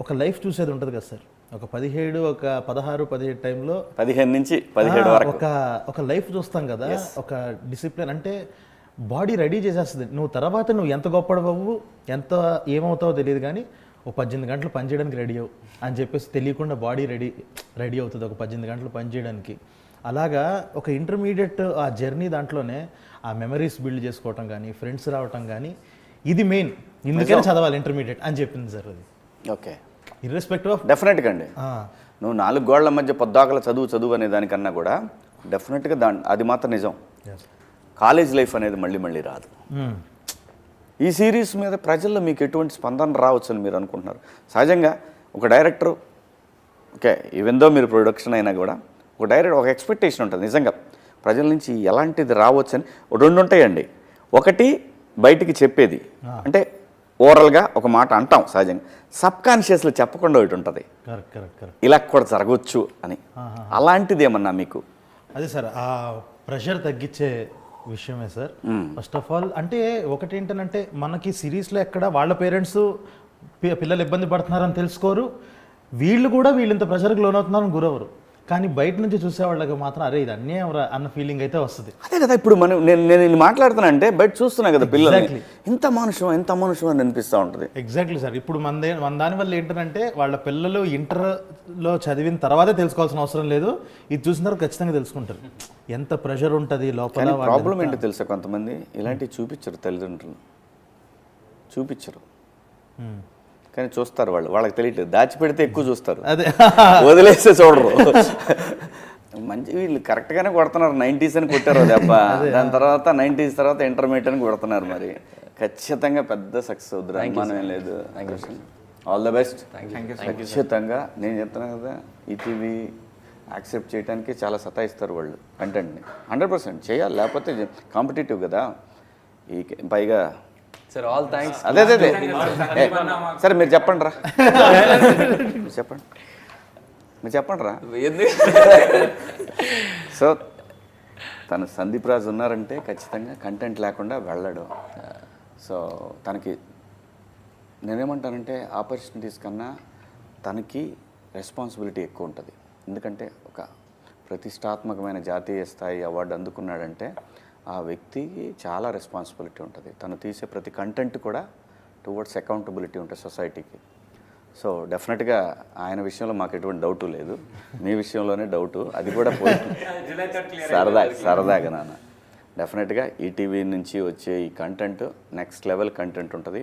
ఒక లైఫ్ చూసేది ఉంటుంది కదా సార్. ఒక 17, ఒక 16, 17 టైంలో 15 నుంచి 17 వరకు ఒక లైఫ్ చూస్తాం కదా. ఒక డిసిప్లిన్ అంటే బాడీ రెడీ చేసేస్తుంది. నువ్వు ఎంత గొప్పడవు, ఎంత ఏమవుతావో తెలియదు, కానీ ఒక 18 గంటలు పని చేయడానికి రెడీ అవ్వు అని చెప్పేసి తెలియకుండా బాడీ రెడీ అవుతుంది ఒక 18 గంటలు పని చేయడానికి. అలాగా ఒక ఇంటర్మీడియట్ ఆ జర్నీ దాంట్లోనే ఆ మెమరీస్ బిల్డ్ చేసుకోవటం కానీ, ఫ్రెండ్స్ రావటం కానీ, ఇది మెయిన్. ఇందుకనే చదవాలి ఇంటర్మీడియట్ అని చెప్పింది సార్. అది ఓకే, ఇర్రెస్పెక్టివ్ ఆఫ్ డెఫినెట్గా అండి. నువ్వు 4 గోళ్ల మధ్య పొద్దాకల చదువు అనే దానికన్నా కూడా డెఫినెట్గా అది మాత్రం నిజం. కాలేజ్ లైఫ్ అనేది మళ్ళీ రాదు. ఈ సిరీస్ మీద ప్రజల్లో మీకు ఎటువంటి స్పందన రావచ్చు అని మీరు అనుకుంటున్నారు? సహజంగా ఒక డైరెక్టర్, ఓకే, ఈవెన్ దో మీరు ప్రొడక్షన్ అయినా కూడా ఒక డైరెక్టర్ ఒక ఎక్స్పెక్టేషన్ ఉంటుంది నిజంగా ప్రజల నుంచి ఎలాంటిది రావచ్చు అని. 2 ఉంటాయండి. ఒకటి బయటికి చెప్పేది, అంటే ఓవరాల్గా ఒక మాట అంటాం సహజంగా. సబ్ కాన్షియస్లో చెప్పకుండా ఒకటి ఉంటుంది, ఇలా కూడా జరగవచ్చు అని. అలాంటిది ఏమన్నా మీకు? అదే సార్, ఆ ప్రెషర్ తగ్గించే విషయమే సార్. ఫస్ట్ ఆఫ్ ఆల్ అంటే ఒకటి ఏంటంటే, మనకి సిరీస్లో ఎక్కడ వాళ్ళ పేరెంట్స్ పిల్లలు ఇబ్బంది పడుతున్నారని తెలుసుకోరు, వీళ్ళు కూడా వీళ్ళంత ప్రెషర్కి లోనవుతున్నారని గురవరు. కానీ బయట నుంచి చూసేవాళ్ళకి మాత్రం అరే ఇది అన్యాయం అన్న ఫీలింగ్ అయితే వస్తుంది. అదే కదా, ఇప్పుడు నేను మాట్లాడుతున్నా అంటే బయట చూస్తున్నా కదా పిల్లలు, ఎంత మనుషం అని అనిపిస్తూ ఉంటుంది. Exactly sir. ఇప్పుడు మన దానివల్ల ఏంటంటే వాళ్ళ పిల్లలు ఇంటర్లో చదివిన తర్వాతే తెలుసుకోవాల్సిన అవసరం లేదు, ఇది చూసిన తర్వాత ఖచ్చితంగా తెలుసుకుంటారు ఎంత ప్రెషర్ ఉంటుంది లోపల. ప్రాబ్లం ఏంటో తెలుసా, కొంతమంది ఇలాంటివి చూపించరు, తల్లిదండ్రులు చూపించరు, కానీ చూస్తారు. వాళ్ళకి తెలియట్లేదు, దాచిపెడితే ఎక్కువ చూస్తారు, అదే వదిలేస్తే చూడరు. మంచి వీళ్ళు కరెక్ట్గానే కొడుతున్నారు. 90s అని కొట్టారు దెబ్బ, దాని తర్వాత 90s తర్వాత ఇంటర్మీడియట్ అని కొడుతున్నారు. మరి ఖచ్చితంగా పెద్ద సక్సెస్ అవుతుంది, అనుమానం ఏం లేదు. All the best. ఖచ్చితంగా నేను చెప్తున్నాను కదా, ఈటీవీ యాక్సెప్ట్ చేయడానికి చాలా సతాయిస్తారు వాళ్ళు కంటెంట్ని. 100% చేయాలి, లేకపోతే కాంపిటేటివ్ కదా. ఈ పైగా సార్ ఆల్ థ్యాంక్స్. అదే సరే మీరు చెప్పండి రా, మీరు చెప్పండి రా. సో తను సందీప్ రాజు ఉన్నారంటే ఖచ్చితంగా కంటెంట్ లేకుండా వెళ్ళడు. సో తనకి నేనేమంటానంటే ఆపర్చునిటీస్ కన్నా తనకి రెస్పాన్సిబిలిటీ ఎక్కువ ఉంటుంది. ఎందుకంటే ఒక ప్రతిష్టాత్మకమైన జాతీయ స్థాయి అవార్డు అందుకున్నాడంటే ఆ వ్యక్తికి చాలా రెస్పాన్సిబిలిటీ ఉంటుంది. తను తీసే ప్రతి కంటెంట్ కూడా టువర్డ్స్ అకౌంటబిలిటీ ఉంటుంది సొసైటీకి. సో డెఫినెట్గా ఆయన విషయంలో మాకు ఎటువంటి డౌటు లేదు, మీ విషయంలోనే డౌటు, అది కూడా పోయి సరదాగా నాన్న. డెఫినెట్గా ఈటీవీ నుంచి వచ్చే ఈ కంటెంట్ నెక్స్ట్ లెవెల్ కంటెంట్ ఉంటుంది.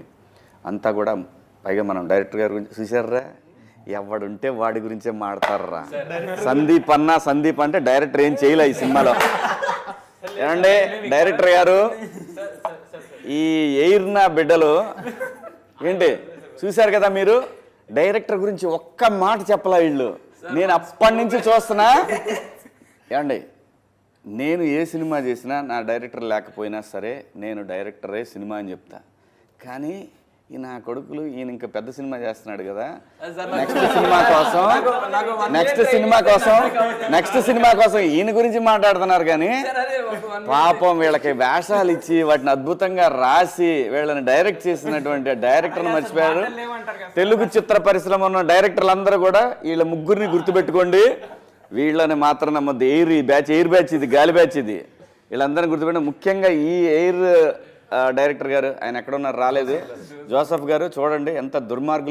అంతా కూడా పైగా మనం డైరెక్టర్ గారి గురించి చూసారా, ఎవడుంటే వాడి గురించే మాడతారా. సందీప్ అంటే డైరెక్టర్ ఏం చేయలే ఈ సినిమాలో. ఏమండి డైరెక్టర్ గారు, ఈ ఎయిర్నా బిడ్డలు ఏంటి చూశారు కదా మీరు, డైరెక్టర్ గురించి ఒక్క మాట చెప్పలా వీళ్ళు. నేను అప్పటి నుంచి చూస్తున్నా. ఏమండి నేను ఏ సినిమా చేసినా నా డైరెక్టర్ లేకపోయినా సరే నేను డైరెక్టరే సినిమా అని చెప్తా. కానీ ఈ నా కొడుకులు ఈయన ఇంకా పెద్ద సినిమా చేస్తున్నాడు కదా, నెక్స్ట్ సినిమా కోసం ఈయన గురించి మాట్లాడుతున్నారు. కానీ పాపం వీళ్ళకి వేషాలు ఇచ్చి వాటిని అద్భుతంగా రాసి వీళ్ళని డైరెక్ట్ చేసినటువంటి డైరెక్టర్ని మర్చిపోయారు. తెలుగు చిత్ర పరిశ్రమ ఉన్న డైరెక్టర్లు అందరూ కూడా వీళ్ళ ముగ్గురిని గుర్తుపెట్టుకోండి. వీళ్ళని మాత్రం నమ్మద్దు. ఎయిర్ బ్యాచ్ ఇది గాలి బ్యాచ్ ఇది. వీళ్ళందరినీ గుర్తుపెట్టి, ముఖ్యంగా ఈ ఎయిర్ డైరెక్టర్ గారు, ఆయన ఎక్కడ ఉన్నారు రాలేదు, జోసఫ్ గారు చూడండి ఎంత దుర్మార్గులు.